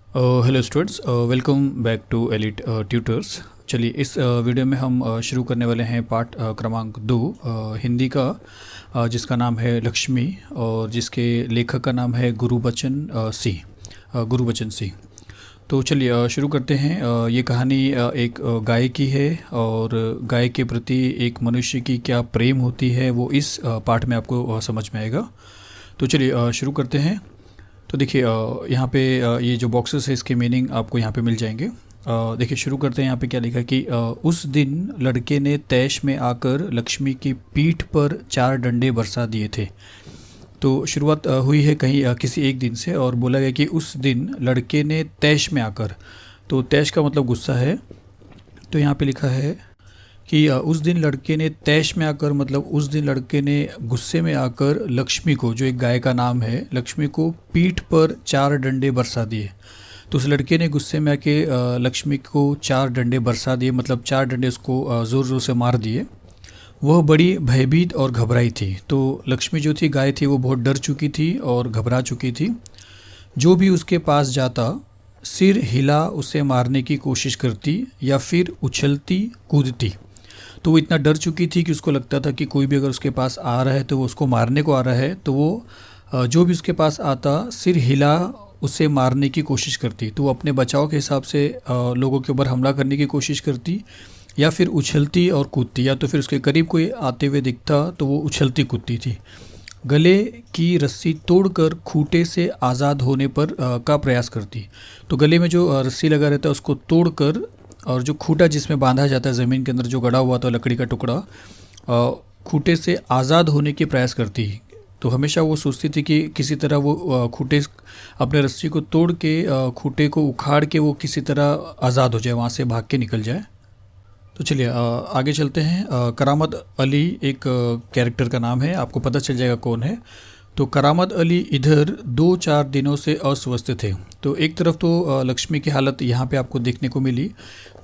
Hello students, welcome back to Elite Tutors. चलिए इस video में हम शुरू करने वाले हैं पाठ क्रमांक 2 हिंदी का, जिसका नाम है लक्ष्मी और जिसके लेखक का नाम है गुरुबचन सिंह। तो चलिए शुरू करते हैं। ये कहानी एक गाय की है और गाय के प्रति एक मनुष्य की क्या प्रेम होती है वो इस पाठ में आपको समझ में आएगा। तो चलिए शुरू करते हैं। तो देखिए यहाँ पे ये जो बॉक्सेस है इसके मीनिंग आपको यहाँ पे मिल जाएंगे। देखिए शुरू करते हैं। यहाँ पे क्या लिखा कि उस दिन लड़के ने तैश में आकर लक्ष्मी की पीठ पर 4 डंडे बरसा दिए थे। तो शुरुआत हुई है कहीं किसी एक दिन से और बोला गया कि उस दिन लड़के ने तैश में आकर। तो तैश का मतलब गुस्सा है। तो यहाँ पे लिखा है कि उस दिन लड़के ने तैश में आकर, मतलब उस दिन लड़के ने गुस्से में आकर लक्ष्मी को, जो एक गाय का नाम है, लक्ष्मी को पीठ पर 4 डंडे बरसा दिए। तो उस लड़के ने गुस्से में आके लक्ष्मी को 4 डंडे बरसा दिए, मतलब 4 डंडे उसको ज़ोर ज़ोर से मार दिए। वह बड़ी भयभीत और घबराई थी। तो लक्ष्मी जो थी, गाय थी, वो बहुत डर चुकी थी और घबरा चुकी थी। जो भी उसके पास जाता सिर हिला उसे मारने की कोशिश करती या फिर उछलती कूदती। तो वो इतना डर चुकी थी कि उसको लगता था कि कोई भी अगर उसके पास आ रहा है तो वो उसको मारने को आ रहा है। तो वो जो भी उसके पास आता सिर हिला उसे मारने की कोशिश करती। तो वो अपने बचाव के हिसाब से लोगों के ऊपर हमला करने की कोशिश करती या फिर उछलती और कूदती, या तो फिर उसके करीब कोई आते हुए दिखता तो वो उछलती कूदती थी। गले की रस्सी तोड़कर खूंटे से आज़ाद होने पर का प्रयास करती। तो गले में जो रस्सी लगा रहता है उसको तोड़कर, और जो खूंटा जिसमें बांधा जाता है ज़मीन के अंदर जो गड़ा हुआ था लकड़ी का टुकड़ा, खूंटे से आज़ाद होने की प्रयास करती। तो हमेशा वो सोचती थी कि किसी तरह वो खूंटे, अपने रस्सी को तोड़ के खूंटे को उखाड़ के वो किसी तरह आज़ाद हो जाए, वहाँ से भाग के निकल जाए। तो चलिए आगे चलते हैं। करामत अली एक कैरेक्टर का नाम है, आपको पता चल जाएगा कौन है। तो करामत अली इधर 2-4 दिनों से अस्वस्थ थे। तो एक तरफ तो लक्ष्मी की हालत यहाँ पे आपको देखने को मिली,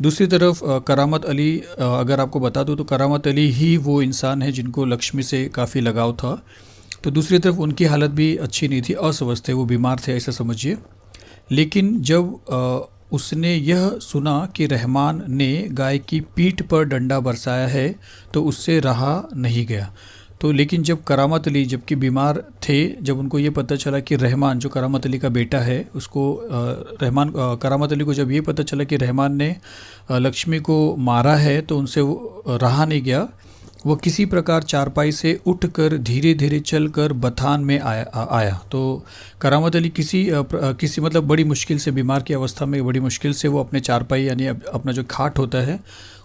दूसरी तरफ करामत अली, अगर आपको बता दूँ तो करामत अली ही वो इंसान है जिनको लक्ष्मी से काफ़ी लगाव था। तो दूसरी तरफ उनकी हालत भी अच्छी नहीं थी, अस्वस्थ थे, वो बीमार थे ऐसा समझिए। लेकिन जब उसने यह सुना कि रहमान ने गाय की पीठ पर डंडा बरसाया है तो उससे रहा नहीं गया। तो लेकिन जब करामत अली जबकि बीमार थे, जब उनको ये पता चला कि रहमान जो करामत अली का बेटा है उसको करामत अली को जब ये पता चला कि रहमान ने लक्ष्मी को मारा है तो उनसे वो रहा नहीं गया। वो किसी प्रकार चारपाई से उठकर धीरे धीरे चलकर बथान में आया। तो करामत अली किसी मतलब बड़ी मुश्किल से, बीमार की अवस्था में बड़ी मुश्किल से वो अपने चारपाई यानी अपना जो खाट होता है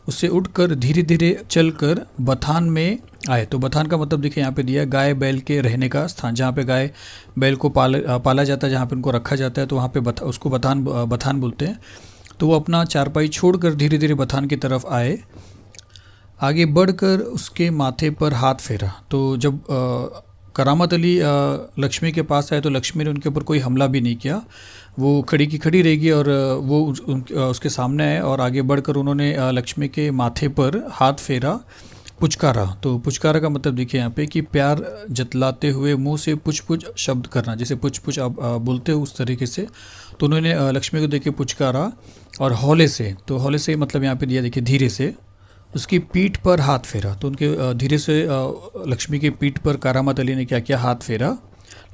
उससे उठकर धीरे धीरे चलकर बथान में आए। तो बथान का मतलब देखिए यहाँ पे दिया, गाय बैल के रहने का स्थान, जहाँ पे गाय बैल को पाला जाता है, जहाँ पे उनको रखा जाता है, तो वहाँ पे उसको बथान बोलते हैं। तो वो अपना चारपाई छोड़कर धीरे धीरे बथान की तरफ आए। आगे बढ़कर उसके माथे पर हाथ फेरा। तो जब करामत अली लक्ष्मी के पास आए तो लक्ष्मी ने उनके ऊपर कोई हमला भी नहीं किया, वो खड़ी की खड़ी रहेगी और वो उसके सामने आए और आगे बढ़कर उन्होंने लक्ष्मी के माथे पर हाथ फेरा, पुचकारा। तो पुचकारा का मतलब देखिए यहाँ पे कि प्यार जतलाते हुए मुंह से पुछ पुछ शब्द करना, जैसे पुछ पुछ आप बोलते हो उस तरीके से। तो उन्होंने लक्ष्मी को देखे पुचकारा और हौले से, तो हौले से मतलब यहाँ पे दिया देखिए धीरे से, उसकी पीठ पर हाथ फेरा। तो उनके धीरे से लक्ष्मी की पीठ पर करामत अली ने क्या किया, हाथ फेरा।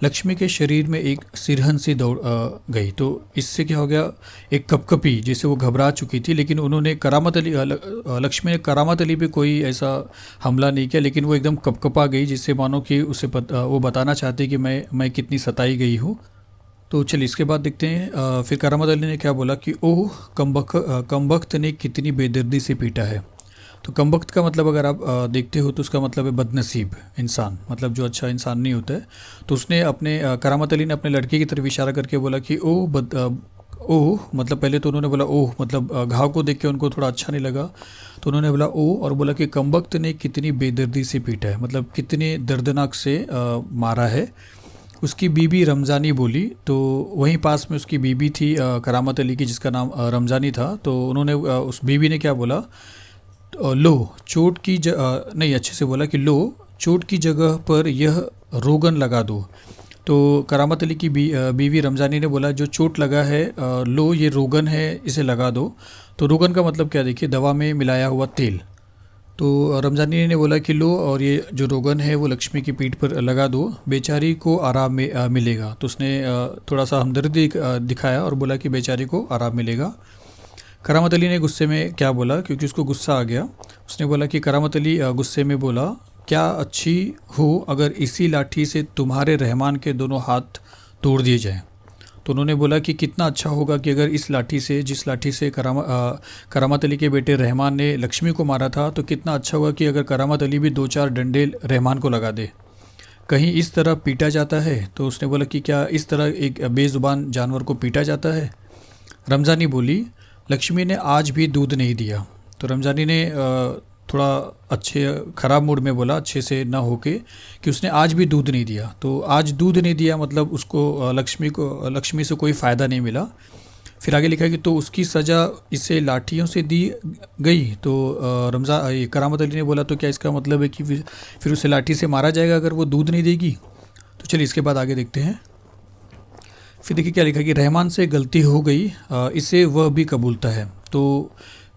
लक्ष्मी के शरीर में एक सिरहन सी दौड़ गई। तो इससे क्या हो गया, एक कपकपी, जैसे वो घबरा चुकी थी। लेकिन उन्होंने लक्ष्मी ने करामत अली पे कोई ऐसा हमला नहीं किया, लेकिन वो एकदम कपकपा गई, जिससे मानो कि वो बताना चाहती कि मैं कितनी सताई गई हूँ। तो चलिए इसके बाद देखते हैं फिर करामत अली ने क्या बोला कि ओह कमबख्त ने कितनी बेदर्दी से पीटा है। तो कमबख्त का मतलब अगर आप देखते हो तो उसका मतलब है बदनसीब इंसान, मतलब जो अच्छा इंसान नहीं होता है। तो उसने करामत अली ने अपने लड़के की तरफ इशारा करके बोला कि ओह, मतलब पहले तो उन्होंने बोला ओह, मतलब घाव को देख के उनको थोड़ा अच्छा नहीं लगा, तो उन्होंने बोला ओह और बोला कि कमबख्त ने कितनी बेदर्दी से पीटा है, मतलब कितने दर्दनाक से मारा है। उसकी बीबी रमज़ानी बोली। तो वहीं पास में उसकी बीबी थी करामत अली की, जिसका नाम रमज़ानी था। तो उन्होंने उस बीबी ने क्या बोला, लो चोट की नहीं, अच्छे से बोला कि लो चोट की जगह पर यह रोगन लगा दो। तो करामत अली की बीवी रमज़ानी ने बोला जो चोट लगा है लो ये रोगन है इसे लगा दो। तो रोगन का मतलब क्या देखिए, दवा में मिलाया हुआ तेल। तो रमज़ानी ने बोला कि लो और ये जो रोगन है वो लक्ष्मी की पीठ पर लगा दो, बेचारी को आराम मिलेगा। तो उसने थोड़ा सा हमदर्दी दिखाया और बोला कि बेचारी को आराम मिलेगा। करामत अली ने गुस्से में क्या बोला, क्योंकि उसको गुस्सा आ गया, उसने बोला कि करामत अली गुस्से में बोला क्या अच्छी हो अगर इसी लाठी से तुम्हारे रहमान के दोनों हाथ तोड़ दिए जाएं। तो उन्होंने बोला कि कितना अच्छा होगा कि अगर इस लाठी से, जिस लाठी से करामत अली के बेटे रहमान ने लक्ष्मी को मारा था, तो कितना अच्छा होगा कि अगर करामत अली भी 2-4 डंडे रहमान को लगा दे। कहीं इस तरह पीटा जाता है। तो उसने बोला कि क्या इस तरह एक बेज़ुबान जानवर को पीटा जाता है। रमज़ानी बोली लक्ष्मी ने आज भी दूध नहीं दिया। तो रमज़ानी ने थोड़ा अच्छे ख़राब मूड में बोला, अच्छे से ना होके, कि उसने आज भी दूध नहीं दिया। तो आज दूध नहीं दिया मतलब उसको लक्ष्मी से कोई फ़ायदा नहीं मिला। फिर आगे लिखा कि तो उसकी सज़ा इसे लाठियों से दी गई। तो करामत अली ने बोला तो क्या इसका मतलब है कि फिर उसे लाठी से मारा जाएगा अगर वो दूध नहीं देगी। तो चलिए इसके बाद आगे देखते हैं। फिर देखिए क्या लिखा कि रहमान से गलती हो गई, इसे वह भी कबूलता है। तो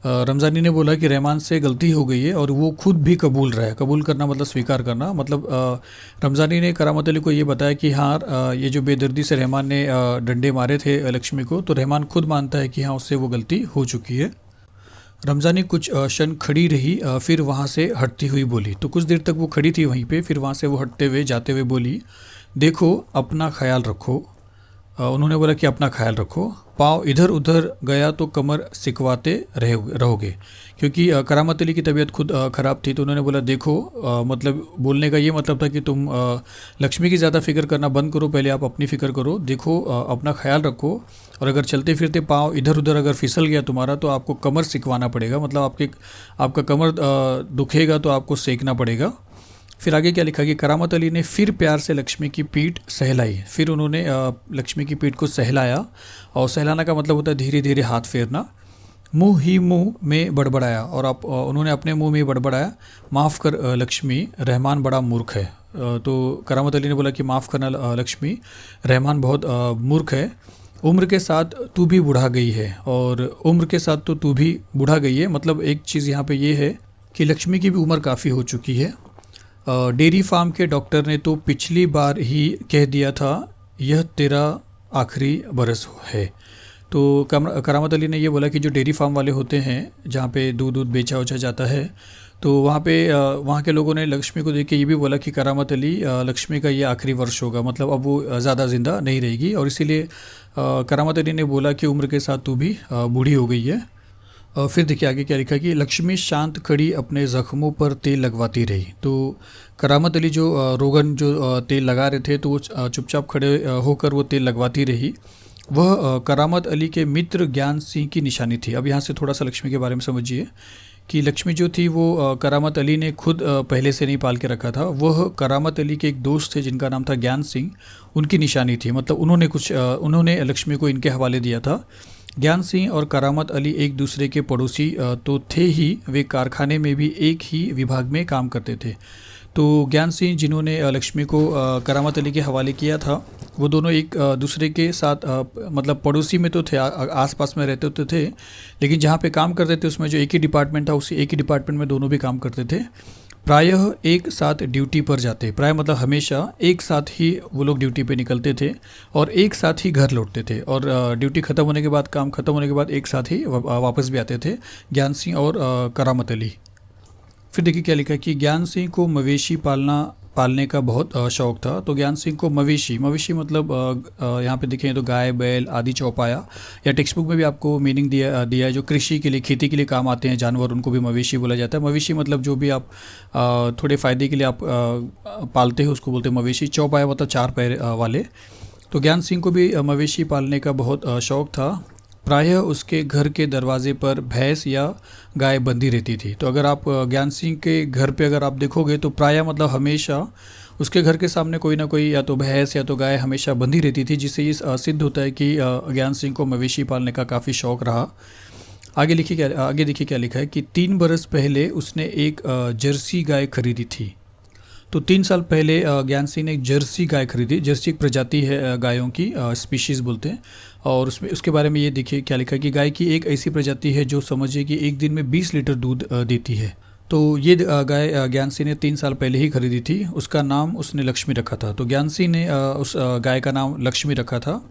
रमज़ानी ने बोला कि रहमान से गलती हो गई है और वो खुद भी कबूल रहा है। कबूल करना मतलब स्वीकार करना। मतलब रमज़ानी ने करामत अली को ये बताया कि हाँ ये जो बेदर्दी से रहमान ने डंडे मारे थे लक्ष्मी को, तो रहमान खुद मानता है कि हाँ उससे वो गलती हो चुकी है। रमज़ानी कुछ क्षण खड़ी रही, फिर वहाँ से हटती हुई बोली। तो कुछ देर तक वो खड़ी थी वहीं पे, फिर वहाँ से वो हटते हुए जाते हुए बोली देखो अपना ख़याल रखो। उन्होंने बोला कि अपना ख्याल रखो, पाँव इधर उधर गया तो कमर सिकवाते रहोगे। क्योंकि करामत अली की तबीयत खुद ख़राब थी। तो उन्होंने बोला देखो, मतलब बोलने का ये मतलब था कि तुम लक्ष्मी की ज़्यादा फिक्र करना बंद करो, पहले आप अपनी फ़िक्र करो, देखो अपना ख्याल रखो। और अगर चलते फिरते पाँव इधर उधर अगर फिसल गया तुम्हारा तो आपको कमर सिकवाना पड़ेगा, मतलब आपका कमर दुखेगा तो आपको सेकना पड़ेगा। फिर आगे क्या लिखा कि करामत अली ने फिर प्यार से लक्ष्मी की पीठ सहलाई। फिर उन्होंने लक्ष्मी की पीठ को सहलाया, और सहलाना का मतलब होता है धीरे धीरे हाथ फेरना। मुंह ही मुंह में बड़बड़ाया, और उन्होंने अपने मुंह में बड़बड़ाया माफ़ कर लक्ष्मी, रहमान बड़ा मूर्ख है। तो करामत अली ने बोला कि माफ़ करना लक्ष्मी, रहमान बहुत मूर्ख है। उम्र के साथ तू भी बुढ़ा गई है, और उम्र के साथ तो तू भी बुढ़ा गई है। मतलब एक चीज़ यहाँ पे ये है कि लक्ष्मी की भी उम्र काफ़ी हो चुकी है। डेयरी फार्म के डॉक्टर ने तो पिछली बार ही कह दिया था यह तेरा आखिरी बरस है। तो करामत अली ने ये बोला कि जो डेयरी फार्म वाले होते हैं जहाँ पे दूध बेचा उचा जाता है, तो वहाँ पे वहाँ के लोगों ने लक्ष्मी को देख के ये भी बोला कि करामत अली लक्ष्मी का ये आखिरी वर्ष होगा, मतलब अब वो ज़्यादा ज़िंदा नहीं रहेगी। और इसीलिए करामत अली ने बोला कि उम्र के साथ तू भी बूढ़ी हो गई है। फिर देखिए आगे क्या लिखा कि लक्ष्मी शांत खड़ी अपने ज़ख्मों पर तेल लगवाती रही। तो करामत अली जो रोगन जो तेल लगा रहे थे, तो वो चुपचाप खड़े होकर वो तेल लगवाती रही। वह करामत अली के मित्र ज्ञान सिंह की निशानी थी। अब यहाँ से थोड़ा सा लक्ष्मी के बारे में समझिए कि लक्ष्मी जो थी वो करामत अली ने खुद पहले से नहीं पाल के रखा था। वह करामत अली के एक दोस्त थे जिनका नाम था ज्ञान सिंह, उनकी निशानी थी। मतलब उन्होंने लक्ष्मी को इनके हवाले दिया था। ज्ञान सिंह और करामत अली एक दूसरे के पड़ोसी तो थे ही, वे कारखाने में भी एक ही विभाग में काम करते थे। तो ज्ञान सिंह जिन्होंने लक्ष्मी को करामत अली के हवाले किया था, वो दोनों एक दूसरे के साथ मतलब पड़ोसी में तो थे, आसपास में रहते होते थे, लेकिन जहाँ पे काम करते थे उसमें जो एक ही डिपार्टमेंट था, उसी एक ही डिपार्टमेंट में दोनों भी काम करते थे। प्रायः एक साथ ड्यूटी पर जाते, प्राय मतलब हमेशा एक साथ ही वो लोग ड्यूटी पे निकलते थे और एक साथ ही घर लौटते थे। और ड्यूटी ख़त्म होने के बाद, काम ख़त्म होने के बाद एक साथ ही वापस भी आते थे, ज्ञान सिंह और करामत अली। फिर देखिए क्या लिखा है कि ज्ञान सिंह को मवेशी पालने का बहुत शौक़ था। तो ज्ञान सिंह को मवेशी मतलब यहाँ पे देखें तो गाय बैल आदि चौपाया, या टेक्स्ट बुक में भी आपको मीनिंग दिया है जो कृषि के लिए, खेती के लिए काम आते हैं जानवर, उनको भी मवेशी बोला जाता है। मवेशी मतलब जो भी आप थोड़े फ़ायदे के लिए आप पालते हो उसको बोलते हैं मवेशी। चौपाया मतलब 4 पैर वाले। तो ज्ञान सिंह को भी मवेशी पालने का बहुत शौक़ था। प्रायः उसके घर के दरवाजे पर भैंस या गाय बंधी रहती थी। तो अगर आप ज्ञान सिंह के घर पे अगर आप देखोगे तो प्रायः मतलब हमेशा उसके घर के सामने कोई ना कोई या तो भैंस या तो गाय हमेशा बंधी रहती थी, जिससे ये सिद्ध होता है कि ज्ञान सिंह को मवेशी पालने का काफ़ी शौक़ रहा। आगे देखिए क्या लिखा है कि 3 बरस पहले उसने एक जर्सी गाय खरीदी थी। तो 3 साल पहले ज्ञान सिंह ने एक जर्सी गाय खरीदी। जर्सी एक प्रजाति है गायों की, स्पीशीज़ बोलते हैं। और उसमें उसके बारे में ये देखिए क्या लिखा है कि गाय की एक ऐसी प्रजाति है जो समझिए कि एक दिन में 20 लीटर दूध देती है। तो ये गाय ज्ञान सिंह ने 3 साल पहले ही खरीदी थी। उसका नाम उसने लक्ष्मी रखा था। तो ज्ञान सिंह ने उस गाय का नाम लक्ष्मी रखा था।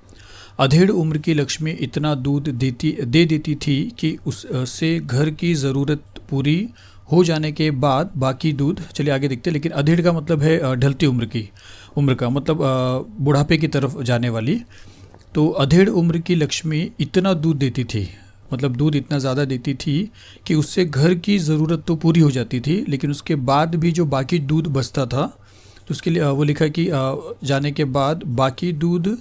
अधेड़ उम्र की लक्ष्मी इतना दूध दे देती थी कि उससे घर की ज़रूरत पूरी हो जाने के बाद बाकी दूध, चलिए आगे देखते हैं। लेकिन अधेड़ का मतलब है ढलती उम्र का मतलब बुढ़ापे की तरफ जाने वाली। तो अधेड़ उम्र की लक्ष्मी इतना दूध देती थी, मतलब दूध इतना ज़्यादा देती थी कि उससे घर की ज़रूरत तो पूरी हो जाती थी, लेकिन उसके बाद भी जो बाकी दूध बचता था तो उसके लिए वो लिखा कि जाने के बाद बाकी दूध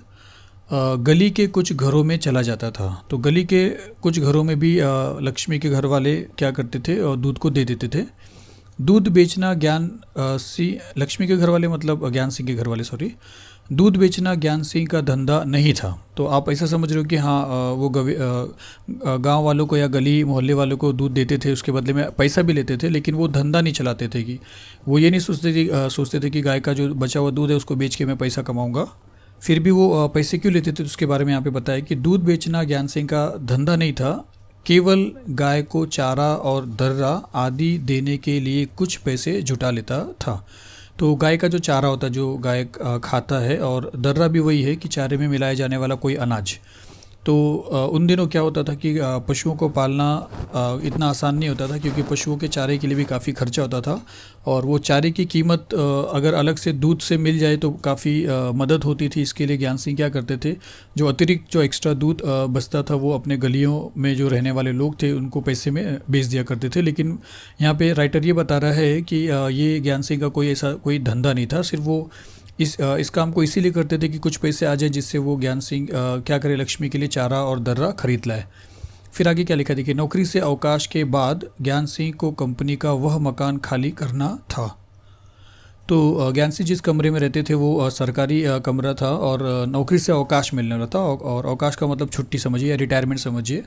गली के कुछ घरों में चला जाता था। तो गली के कुछ घरों में भी लक्ष्मी के घर वाले क्या करते थे और दूध को दे देते थे। दूध बेचना लक्ष्मी के घर वाले मतलब ज्ञान सिंह के घर वाले, सॉरी, दूध बेचना ज्ञान सिंह का धंधा नहीं था। तो आप ऐसा समझ रहे हो कि हाँ, वो गांव वालों को या गली मोहल्ले वालों को दूध देते थे, उसके बदले में पैसा भी लेते थे, लेकिन वो धंधा नहीं चलाते थे। कि वो ये नहीं सोचते थे कि गाय का जो बचा हुआ दूध है उसको बेच के मैं पैसा कमाऊँगा। फिर भी वो पैसे क्यों लेते थे, तो उसके बारे में यहाँ पे बताया कि दूध बेचना ज्ञान सिंह का धंधा नहीं था, केवल गाय को चारा और दर्रा आदि देने के लिए कुछ पैसे जुटा लेता था। तो गाय का जो चारा होता है, जो गाय खाता है, और दर्रा भी वही है कि चारे में मिलाया जाने वाला कोई अनाज। तो उन दिनों क्या होता था कि पशुओं को पालना इतना आसान नहीं होता था, क्योंकि पशुओं के चारे के लिए भी काफ़ी खर्चा होता था। और वो चारे की कीमत अगर अलग से दूध से मिल जाए तो काफ़ी मदद होती थी। इसके लिए ज्ञान सिंह क्या करते थे, जो अतिरिक्त जो एक्स्ट्रा दूध बचता था वो अपने गलियों में जो रहने वाले लोग थे उनको पैसे में बेच दिया करते थे। लेकिन यहाँ पे राइटर ये बता रहा है कि ये ज्ञान सिंह का कोई ऐसा कोई धंधा नहीं था, सिर्फ वो इस काम को इसीलिए करते थे कि कुछ पैसे आ जाए, जिससे वो ज्ञान सिंह क्या करे, लक्ष्मी के लिए चारा और दर्रा खरीद लाए। फिर आगे क्या लिखा, देखिए, नौकरी से अवकाश के बाद ज्ञान सिंह को कंपनी का वह मकान खाली करना था। तो ज्ञान सिंह जिस कमरे में रहते थे वो सरकारी कमरा था, और नौकरी से अवकाश मिलने वाला था। और अवकाश का मतलब छुट्टी समझिए या रिटायरमेंट समझिए।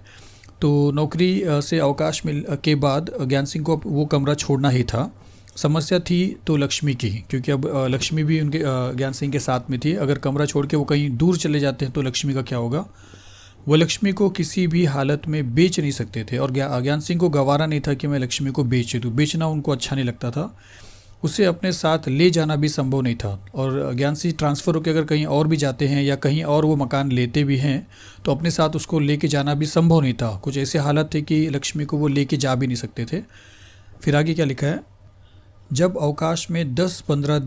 तो नौकरी से अवकाश मिल के बाद ज्ञान सिंह को वो कमरा छोड़ना ही था। समस्या थी तो लक्ष्मी की, क्योंकि अब लक्ष्मी भी उनके ज्ञान सिंह के साथ में थी। अगर कमरा छोड़ के वो कहीं दूर चले जाते हैं तो लक्ष्मी का क्या होगा। वो लक्ष्मी को किसी भी हालत में बेच नहीं सकते थे, और ज्ञान सिंह को गवारा नहीं था कि मैं लक्ष्मी को बेच दूँ। बेचना उनको अच्छा नहीं लगता था। उसे अपने साथ ले जाना भी संभव नहीं था। और ज्ञान सिंह ट्रांसफ़र होकर अगर कहीं और भी जाते हैं या कहीं और वो मकान लेते भी हैं तो अपने साथ उसको लेके जाना भी संभव नहीं था। कुछ ऐसे हालत थे कि लक्ष्मी को वो लेके जा भी नहीं सकते थे। फिर आगे क्या लिखा है, जब अवकाश में 10-15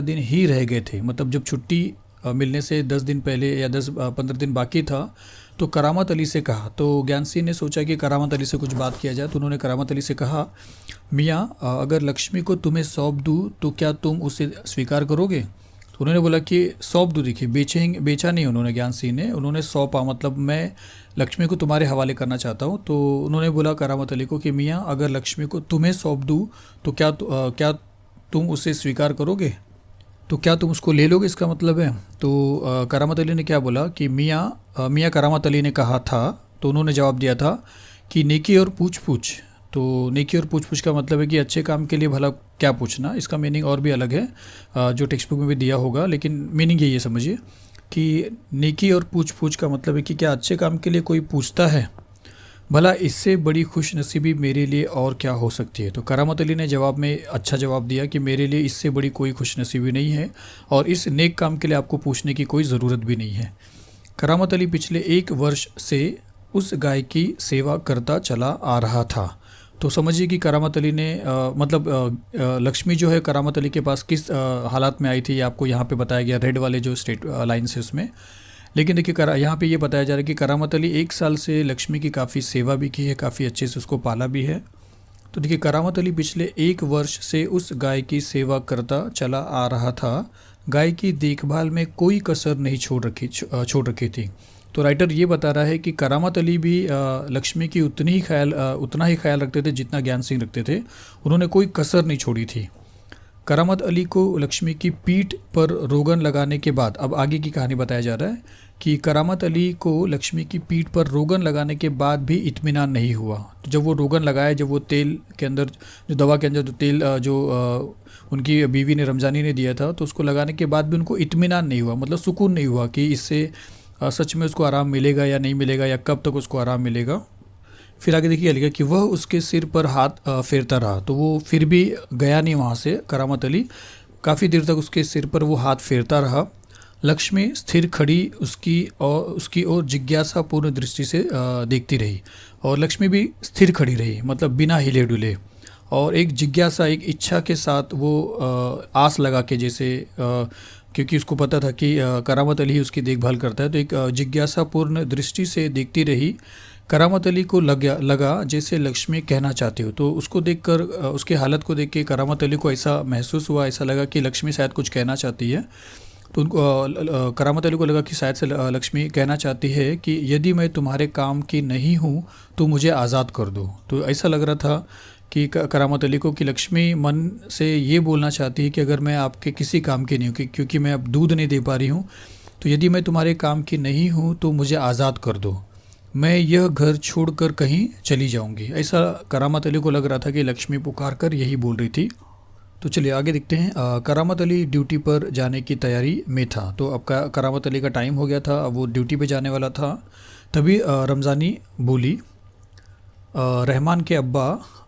दिन ही रह गए थे, मतलब जब छुट्टी मिलने से 10 दिन पहले या 10-15 दिन बाकी था, तो करामत अली से कहा। तो ज्ञान सिंह ने सोचा कि करामत अली से कुछ बात किया जाए। तो उन्होंने करामत अली से कहा, मियाँ, अगर लक्ष्मी को तुम्हें सौंप दूँ तो क्या तुम उसे स्वीकार करोगे। तो उन्होंने बोला कि सौंप दूँ। देखिए, बेचा नहीं उन्होंने, ज्ञान सिंह ने, उन्होंने सौंपा, मतलब मैं लक्ष्मी को तुम्हारे हवाले करना चाहता हूँ। तो उन्होंने बोला करामत अली को कि मियाँ, अगर लक्ष्मी को तुम्हें सौंप दूँ तो क्या तुम उसे स्वीकार करोगे, तो क्या तुम उसको ले लोगे, इसका मतलब है। तो करामत अली ने क्या बोला कि मियाँ करामत अली ने कहा था, तो उन्होंने जवाब दिया था कि नेकी और पूछ पूछ। तो नेकी और पूछ पूछ का मतलब है कि अच्छे काम के लिए भला क्या पूछना। इसका मीनिंग और भी अलग है, जो टेक्स्ट बुक में भी दिया होगा, लेकिन मीनिंग यही है, समझिए कि नेकी और पूछ पूछ का मतलब है कि क्या अच्छे काम के लिए कोई पूछता है, भला इससे बड़ी खुश नसीबी मेरे लिए और क्या हो सकती है। तो करामत अली ने जवाब में अच्छा जवाब दिया कि मेरे लिए इससे बड़ी कोई खुश नसीबी नहीं है, और इस नेक काम के लिए आपको पूछने की कोई ज़रूरत भी नहीं है। करामत अली पिछले 1 वर्ष से उस गाय की सेवा करता चला आ रहा था। तो समझिए कि करामत अली ने लक्ष्मी जो है करामत अली के पास किस हालात में आई थी, ये आपको यहाँ पे बताया गया, रेड वाले जो स्टेट लाइन्स है उसमें। लेकिन देखिए, यहाँ पे ये बताया जा रहा है कि करामत अली 1 साल से लक्ष्मी की काफ़ी सेवा भी की है, काफ़ी अच्छे से उसको पाला भी है। तो देखिए, करामत अली पिछले 1 वर्ष से उस गाय की सेवा करता चला आ रहा था। गाय की देखभाल में कोई कसर नहीं छोड़ रखी थी। तो राइटर ये बता रहा है कि करामत अली भी लक्ष्मी की उतना ही ख्याल रखते थे जितना ज्ञान सिंह रखते थे। उन्होंने कोई कसर नहीं छोड़ी थी। करामत अली को लक्ष्मी की पीठ पर रोगन लगाने के बाद, अब आगे की कहानी बताया जा रहा है कि करामत अली को लक्ष्मी की पीठ पर रोगन लगाने के बाद भी इत्मीनान नहीं हुआ। तो जब वो रोगन लगाया, जब वो तेल के अंदर, जो दवा के अंदर जो तेल उनकी बीवी ने, रमज़ानी ने दिया था, तो उसको लगाने के बाद भी उनको इत्मीनान नहीं हुआ, मतलब सुकून नहीं हुआ कि इससे सच में उसको आराम मिलेगा या नहीं मिलेगा, या कब तक उसको आराम मिलेगा। फिर आगे देखिए लिखा कि वह उसके सिर पर हाथ फेरता रहा, तो वो फिर भी गया नहीं वहाँ से। करामत अली काफ़ी देर तक उसके सिर पर वो हाथ फेरता रहा। लक्ष्मी स्थिर खड़ी उसकी ओर जिज्ञासापूर्ण दृष्टि से देखती रही, और लक्ष्मी भी स्थिर खड़ी रही, मतलब बिना हिले डुले, और एक जिज्ञासा, एक इच्छा के साथ वो आस लगा के, जैसे क्योंकि उसको पता था कि करामत अली ही उसकी देखभाल करता है, तो एक जिज्ञासापूर्ण दृष्टि से देखती रही। करामत अली को लगा जैसे लक्ष्मी कहना चाहती हो, तो उसको देखकर, उसके हालत को देख के करामत अली को ऐसा महसूस हुआ, ऐसा लगा कि लक्ष्मी शायद कुछ कहना चाहती है। तो उनको करामत अली को लगा कि शायद से लक्ष्मी कहना चाहती है कि यदि मैं तुम्हारे काम की नहीं हूँ तो मुझे आज़ाद कर दो। तो ऐसा लग रहा था कि करामत अली को कि लक्ष्मी मन से ये बोलना चाहती है कि अगर मैं आपके किसी काम की नहीं हूँ, क्योंकि मैं अब दूध नहीं दे पा रही हूँ, तो यदि मैं तुम्हारे काम की नहीं हूँ तो मुझे आज़ाद कर दो, मैं यह घर छोड़कर कहीं चली जाऊंगी। ऐसा करामत अली को लग रहा था कि लक्ष्मी पुकार कर यही बोल रही थी। तो चलिए आगे देखते हैं। करामत अली ड्यूटी पर जाने की तैयारी में था। तो अब करामत अली का टाइम हो गया था, अब वो ड्यूटी पे जाने वाला था। तभी रमज़ानी बोली, रहमान के अब्बा,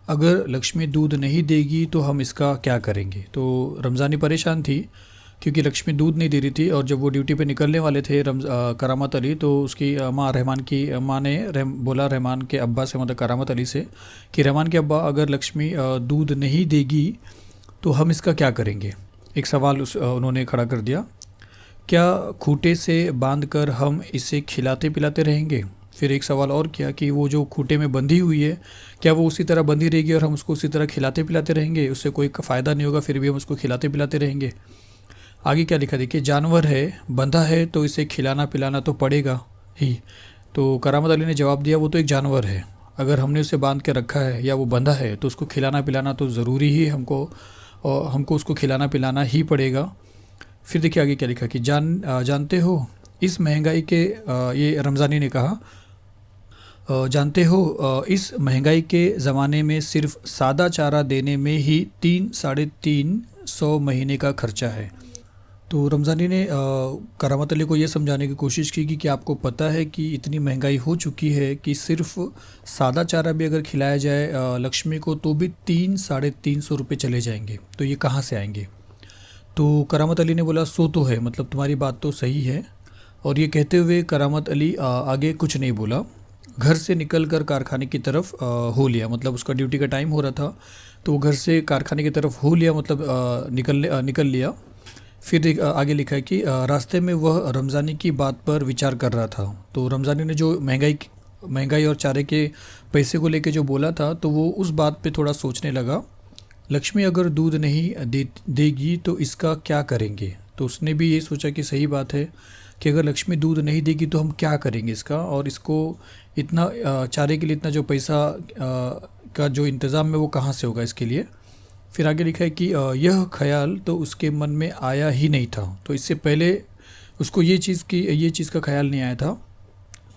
अगर लक्ष्मी दूध नहीं देगी तो हम इसका क्या करेंगे। तो रमज़ानी परेशान थी क्योंकि लक्ष्मी दूध नहीं दे रही थी, और जब वो ड्यूटी पे निकलने वाले थे करामत अली, तो उसकी माँ, रहमान की माँ ने बोला रहमान के अब्बा से, मतलब करामत अली से, कि रहमान के अब्बा, अगर लक्ष्मी दूध नहीं देगी तो हम इसका क्या करेंगे। एक सवाल उन्होंने खड़ा कर दिया, क्या खूंटे से बांध कर हम इसे खिलाते पिलाते रहेंगे। फिर एक सवाल और किया कि वो जो खूंटे में बंधी हुई है, क्या वो उसी तरह बंधी रहेगी और हम उसको उसी तरह खिलाते पिलाते रहेंगे, उससे कोई फ़ायदा नहीं होगा, फिर भी हम उसको खिलाते पिलाते रहेंगे। आगे क्या लिखा देखिए, जानवर है, बंधा है तो इसे खिलाना पिलाना तो पड़ेगा ही। तो करामत अली ने जवाब दिया, वो तो एक जानवर है, अगर हमने उसे बांध के रखा है या वो बंधा है तो उसको खिलाना पिलाना तो ज़रूरी ही हमको, और हमको उसको खिलाना पिलाना ही पड़ेगा। फिर देखिए आगे क्या लिखा कि जानते हो इस महंगाई के, ये रमज़ानी ने कहा, जानते हो इस महंगाई के ज़माने में सिर्फ सादा चारा देने में ही 300-350 महीने का खर्चा है। तो रमज़ानी ने करामत अली को ये समझाने की कोशिश की कि आपको पता है कि इतनी महंगाई हो चुकी है कि सिर्फ सादा चारा भी अगर खिलाया जाए लक्ष्मी को तो भी 300-350 रुपये चले जाएंगे, तो ये कहाँ से आएंगे। तो करामत अली ने बोला, सो तो है, मतलब तुम्हारी बात तो सही है। और ये कहते हुए करामत अली आगे कुछ नहीं बोला, घर से निकल कर कारखाने की तरफ हो लिया, मतलब उसका ड्यूटी का टाइम हो रहा था, तो वो घर से कारखाने की तरफ हो लिया, मतलब निकल लिया। फिर आगे लिखा है कि रास्ते में वह रमज़ानी की बात पर विचार कर रहा था। तो रमज़ानी ने जो महंगाई और चारे के पैसे को लेके जो बोला था, तो वो उस बात पे थोड़ा सोचने लगा। लक्ष्मी अगर दूध नहीं देगी तो इसका क्या करेंगे। तो उसने भी ये सोचा कि सही बात है कि अगर लक्ष्मी दूध नहीं देगी तो हम क्या करेंगे इसका, और इसको इतना चारे के लिए इतना जो पैसा का जो इंतज़ाम है वो कहाँ से होगा इसके लिए। फिर आगे लिखा है कि यह ख्याल तो उसके मन में आया ही नहीं था। तो इससे पहले उसको ये चीज़ का ख्याल नहीं आया था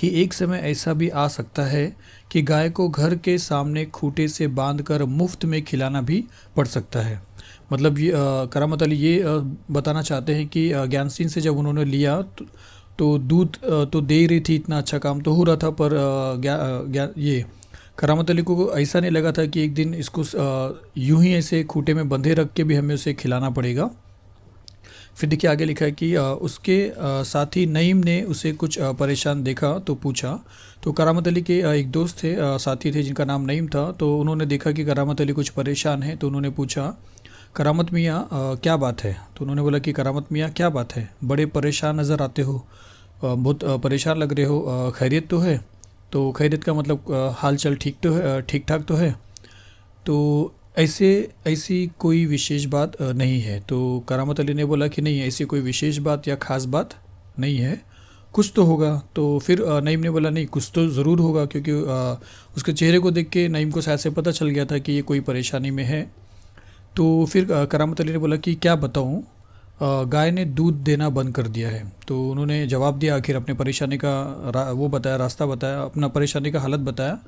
कि एक समय ऐसा भी आ सकता है कि गाय को घर के सामने खूंटे से बांधकर मुफ्त में खिलाना भी पड़ सकता है। मतलब ये करामत अली ये बताना चाहते हैं कि ज्ञान सिंह से जब उन्होंने लिया तो दूध तो दे रही थी, इतना अच्छा काम तो हो रहा था, पर ये करामत अली को ऐसा नहीं लगा था कि एक दिन इसको यूं ही ऐसे खूंटे में बंधे रख के भी हमें उसे खिलाना पड़ेगा। फिर देखिए आगे लिखा है कि उसके साथी नईम ने उसे कुछ परेशान देखा तो पूछा। तो करामत अली के एक दोस्त थे, साथी थे जिनका नाम नईम था, तो उन्होंने देखा कि करामत अली कुछ परेशान है, तो उन्होंने पूछा, करामत मियाँ क्या बात है। तो उन्होंने बोला कि करामत मियाँ क्या बात है, बड़े परेशान नज़र आते हो, बहुत परेशान लग रहे हो, खैरियत तो है। तो खैरियत का मतलब हाल चाल ठीक ठाक तो है। तो ऐसी कोई विशेष बात नहीं है। तो करामत अली ने बोला कि नहीं, ऐसी कोई विशेष बात या ख़ास बात नहीं है, कुछ तो होगा। तो फिर नईम ने बोला नहीं, कुछ तो ज़रूर होगा, क्योंकि उसके चेहरे को देख के नईम को शायद से पता चल गया था कि ये कोई परेशानी में है। तो फिर करामत अली ने बोला कि क्या बताऊं, गाय ने दूध देना बंद कर दिया है। तो उन्होंने जवाब दिया, आखिर अपने परेशानी का वो बताया, रास्ता बताया, अपना परेशानी का हालत बताया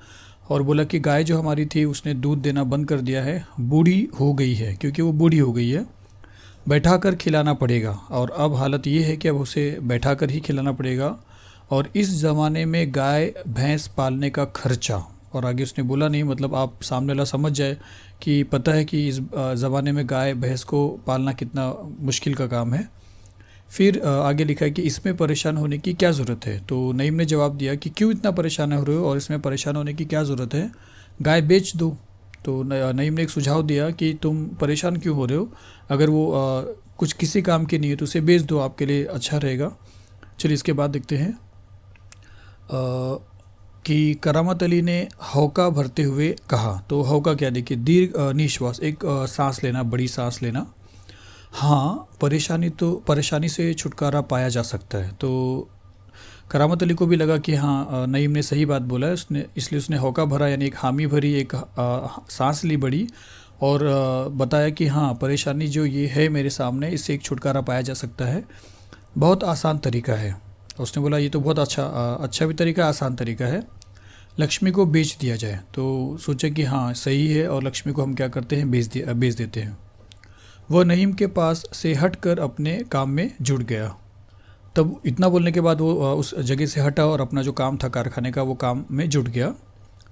और बोला कि गाय जो हमारी थी उसने दूध देना बंद कर दिया है, बूढ़ी हो गई है, क्योंकि वो बूढ़ी हो गई है, बैठा कर खिलाना पड़ेगा। और अब हालत ये है कि अब उसे बैठा कर ही खिलाना पड़ेगा, और इस ज़माने में गाय भैंस पालने का खर्चा, और आगे उसने बोला नहीं, मतलब आप सामने वाला समझ जाए कि पता है कि इस ज़माने में गाय भैंस को पालना कितना मुश्किल का काम है। फिर आगे लिखा है कि इसमें परेशान होने की क्या ज़रूरत है। तो नईम ने जवाब दिया कि क्यों इतना परेशान हो रहे हो और इसमें परेशान होने की क्या ज़रूरत है, गाय बेच दो। तो नईम ने एक सुझाव दिया कि तुम परेशान क्यों हो रहे हो, अगर वो कुछ किसी काम की नहीं है तो उसे बेच दो, आपके लिए अच्छा रहेगा। चलिए इसके बाद देखते हैं कि करामत अली ने हौका भरते हुए कहा। तो हौका क्या, देखिए दीर्घ निश्वास, एक सांस लेना, बड़ी सांस लेना। हाँ, परेशानी से छुटकारा पाया जा सकता है। तो करामत अली को भी लगा कि हाँ, नईम ने सही बात बोला है, उसने इसलिए उसने हौका भरा, यानी एक हामी भरी, एक सांस ली बड़ी, और बताया कि हाँ, परेशानी जो ये है मेरे सामने, इससे एक छुटकारा पाया जा सकता है, बहुत आसान तरीका है। उसने बोला ये तो बहुत अच्छा भी तरीका, आसान तरीका है, लक्ष्मी को बेच दिया जाए। तो सोचा कि हाँ सही है, और लक्ष्मी को हम क्या करते हैं, बेच देते हैं। वह नईम के पास से हटकर अपने काम में जुट गया। तब इतना बोलने के बाद वो उस जगह से हटा और अपना जो काम था कारखाने का, वो काम में जुट गया।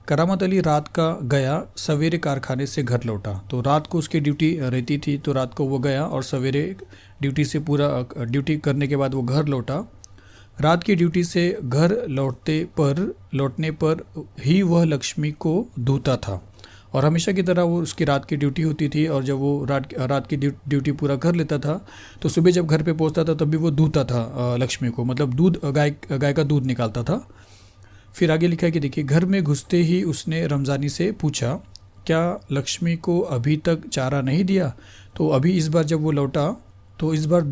करामत अली रात का गया, सवेरे कारखाने से घर लौटा। तो रात को उसकी ड्यूटी रहती थी, तो रात को वो गया और सवेरे ड्यूटी से पूरा ड्यूटी करने के बाद वो घर लौटा। रात की ड्यूटी से घर लौटने पर ही वह लक्ष्मी को धोता था, और हमेशा की तरह वो उसकी रात की ड्यूटी होती थी, और जब वो रात की ड्यूटी पूरा कर लेता था तो सुबह जब घर पे पहुंचता था तब भी वो धोता था लक्ष्मी को, मतलब दूध, गाय का दूध निकालता था। फिर आगे लिखा है कि देखिए, घर में घुसते ही उसने रमज़ानी से पूछा, क्या लक्ष्मी को अभी तक चारा नहीं दिया। तो अभी इस बार जब वो लौटा तो इस बार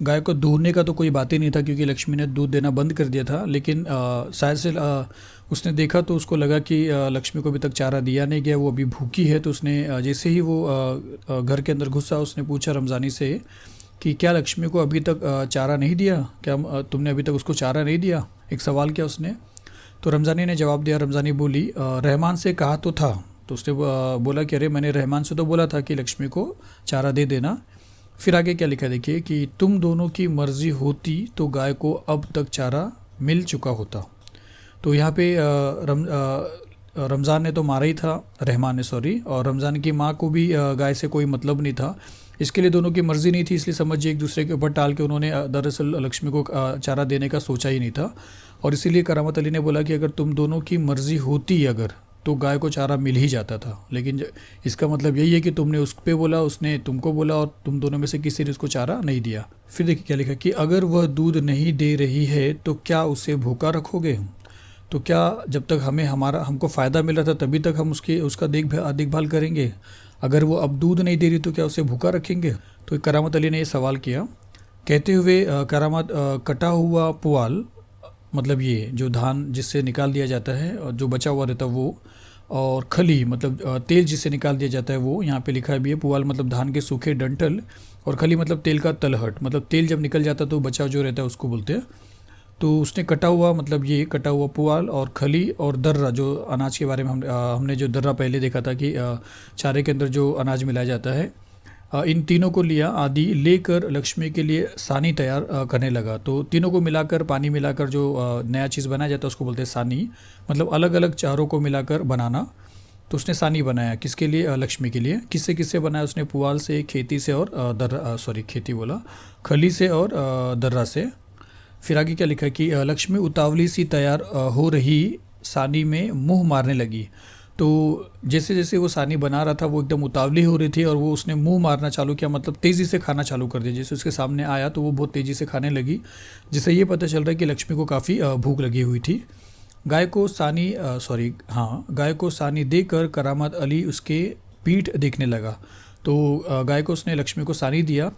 गाय को दूहने का तो कोई बात ही नहीं था, क्योंकि लक्ष्मी ने दूध देना बंद कर दिया था। लेकिन शायद से उसने देखा तो उसको लगा कि लक्ष्मी को अभी तक चारा दिया नहीं गया, वो अभी भूखी है। तो उसने जैसे ही वो घर के अंदर घुसा, उसने पूछा रमज़ानी से कि क्या लक्ष्मी को अभी तक चारा नहीं दिया, क्या तुमने अभी तक उसको चारा नहीं दिया, एक सवाल किया उसने। तो रमज़ानी ने जवाब दिया, रमज़ानी बोली, रहमान से कहा तो था। तो उसने बोला कि अरे मैंने रहमान से तो बोला था कि लक्ष्मी को चारा दे देना। फिर आगे क्या लिखा देखिए कि तुम दोनों की मर्ज़ी होती तो गाय को अब तक चारा मिल चुका होता। तो यहाँ पे रमज़ान ने तो मारा ही था, रहमान ने, सॉरी, और रमज़ान की माँ को भी गाय से कोई मतलब नहीं था। इसके लिए दोनों की मर्ज़ी नहीं थी, इसलिए समझिए एक दूसरे के ऊपर टाल के उन्होंने दरअसल लक्ष्मी को चारा देने का सोचा ही नहीं था। और इसीलिए करामत अली ने बोला कि अगर तुम दोनों की मर्ज़ी होती अगर, तो गाय को चारा मिल ही जाता था। लेकिन इसका मतलब यही है कि तुमने उस पे बोला, उसने तुमको बोला, और तुम दोनों में से किसी ने उसको चारा नहीं दिया। फिर देखिए क्या लिखा कि अगर वह दूध नहीं दे रही है तो क्या उसे भूखा रखोगे। तो क्या जब तक हमको फ़ायदा मिल रहा था तभी तक हम उसका देखभाल करेंगे, अगर वो अब दूध नहीं दे रही तो क्या उसे भूखा रखेंगे। तो करामत अली ने ये सवाल किया। कहते हुए करामत कटा हुआ पुआल, मतलब ये जो धान जिससे निकाल दिया जाता है और जो बचा हुआ रहता है वो, और खली मतलब तेल जिससे निकाल दिया जाता है वो, यहाँ पे लिखा भी है। पुआल मतलब धान के सूखे डंठल, और खली मतलब तेल का तलहट, मतलब तेल जब निकल जाता है तो बचा जो रहता है उसको बोलते हैं। तो उसने कटा हुआ, मतलब ये कटा हुआ पुआल और खली और दर्रा, जो अनाज के बारे में हमने जो दर्रा पहले देखा था कि चारे के अंदर जो अनाज मिलाया जाता है, इन तीनों को लिया आदि लेकर लक्ष्मी के लिए सानी तैयार करने लगा। तो तीनों को मिलाकर, पानी मिलाकर जो नया चीज़ बनाया जाता है उसको बोलते हैं सानी, मतलब अलग अलग चारों को मिलाकर बनाना। तो उसने सानी बनाया किसके लिए, लक्ष्मी के लिए। किससे किससे बनाया उसने, पुआल से, खेती से और खली से और दर्रा से। फिर आगे क्या लिखा कि लक्ष्मी उतावली सी तैयार हो रही सानी में मुंह मारने लगी। तो जैसे जैसे वो सानी बना रहा था वो एकदम उतावली हो रही थी, और वो उसने मुंह मारना चालू किया, मतलब तेज़ी से खाना चालू कर दिया। जैसे उसके सामने आया तो वो बहुत तेज़ी से खाने लगी, जिससे ये पता चल रहा है कि लक्ष्मी को काफ़ी भूख लगी हुई थी। गाय को सानी देकर करामत अली उसके पीठ देखने लगा। तो गाय को उसने, लक्ष्मी को सानी दिया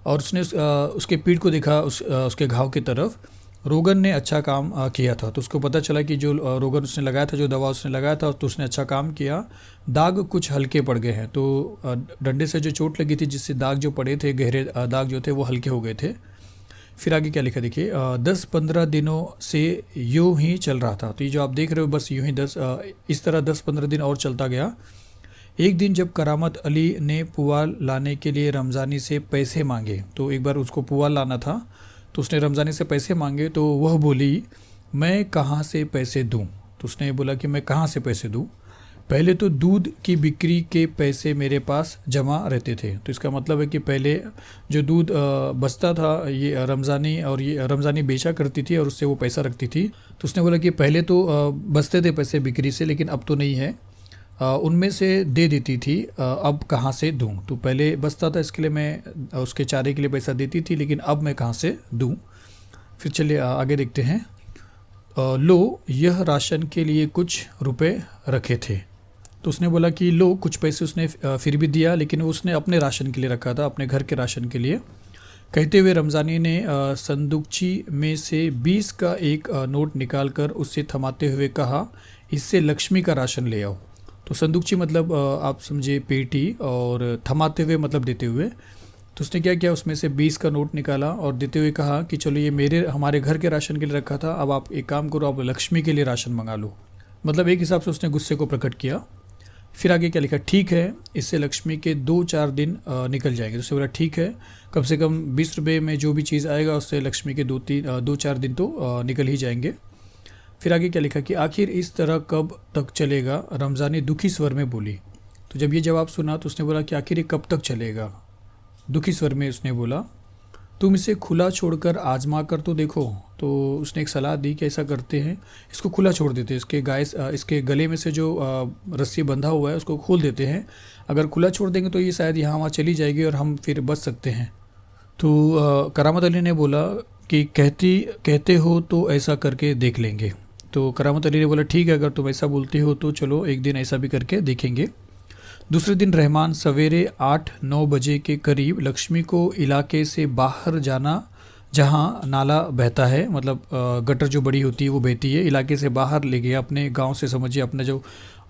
और उसने उसके पीठ को देखा, उसके घाव की तरफ। रोगन ने अच्छा काम किया था। तो उसको पता चला कि जो रोगन उसने लगाया था, जो दवा उसने लगाया था, तो उसने अच्छा काम किया। दाग कुछ हल्के पड़ गए हैं। तो डंडे से जो चोट लगी थी, जिससे दाग जो पड़े थे, गहरे दाग जो थे वो हल्के हो गए थे। फिर आगे क्या लिखा देखिए, 10-15 दिनों से यूं ही चल रहा था। तो ये जो आप देख रहे हो बस यूं ही इस तरह 10-15 दिन और चलता गया। एक दिन जब करामत अली ने पुआल लाने के लिए रमज़ानी से पैसे मांगे, तो एक बार उसको पुआल लाना था, तो उसने रमज़ानी से पैसे मांगे। तो वह बोली, मैं कहाँ से पैसे दूँ। तो उसने बोला कि मैं कहाँ से पैसे दूँ, पहले तो दूध की बिक्री के पैसे मेरे पास जमा रहते थे। तो इसका मतलब है कि पहले जो दूध बचता था, ये रमज़ानी, और ये रमज़ानी बेचा करती थी और उससे वो पैसा रखती थी। तो उसने बोला कि पहले तो बचते थे पैसे बिक्री से, लेकिन अब तो नहीं है, उनमें से दे देती थी, अब कहाँ से दूँ। तो पहले बचता था, इसके लिए मैं उसके चारे के लिए पैसा देती थी, लेकिन अब मैं कहाँ से दूँ। फिर चलिए आगे देखते हैं। लो, यह राशन के लिए कुछ रुपए रखे थे। तो उसने बोला कि लो, कुछ पैसे उसने फिर भी दिया, लेकिन उसने अपने राशन के लिए रखा था, अपने घर के राशन के लिए। कहते हुए रमज़ानी ने संदूकची में से 20 का एक नोट निकालकर उससे थमाते हुए कहा, इससे लक्ष्मी का राशन ले आओ। तो संदूकची मतलब आप समझे पेटी, और थमाते हुए मतलब देते हुए। तो उसने क्या किया, उसमें से 20 का नोट निकाला और देते हुए कहा कि चलो, ये हमारे घर के राशन के लिए रखा था, अब आप एक काम करो, आप लक्ष्मी के लिए राशन मंगा लो। मतलब एक हिसाब से उसने गुस्से को प्रकट किया। फिर आगे क्या लिखा, ठीक है, इससे लक्ष्मी के 2-4 दिन निकल जाएंगे। तो उसने बोला ठीक है, कम से कम 20 रुपये में जो भी चीज़ आएगा उससे लक्ष्मी के 2-4 दिन तो निकल ही जाएंगे। फिर आगे क्या लिखा कि आखिर इस तरह कब तक चलेगा, रमज़ानी दुखी स्वर में बोली। तो जब ये जवाब सुना तो उसने बोला कि आखिर ये कब तक चलेगा, दुखी स्वर में उसने बोला, तुम इसे खुला छोड़कर आजमा कर तो देखो। तो उसने एक सलाह दी कि ऐसा करते हैं, इसको खुला छोड़ देते हैं, इसके गले में से जो रस्सी बंधा हुआ है उसको खोल देते हैं। अगर खुला छोड़ देंगे तो ये शायद यहाँ वहाँ चली जाएगी और हम फिर बच सकते हैं। तो करामत अली ने बोला कि कहते हो तो ऐसा करके देख लेंगे। तो करामत अली ने बोला ठीक है, अगर तुम ऐसा बोलते हो तो चलो एक दिन ऐसा भी करके देखेंगे। दूसरे दिन रहमान सवेरे 8-9 बजे के करीब लक्ष्मी को इलाके से बाहर जाना, जहाँ नाला बहता है, मतलब गटर जो बड़ी होती है वो बहती है, इलाके से बाहर ले गया, अपने गांव से समझिए अपना जो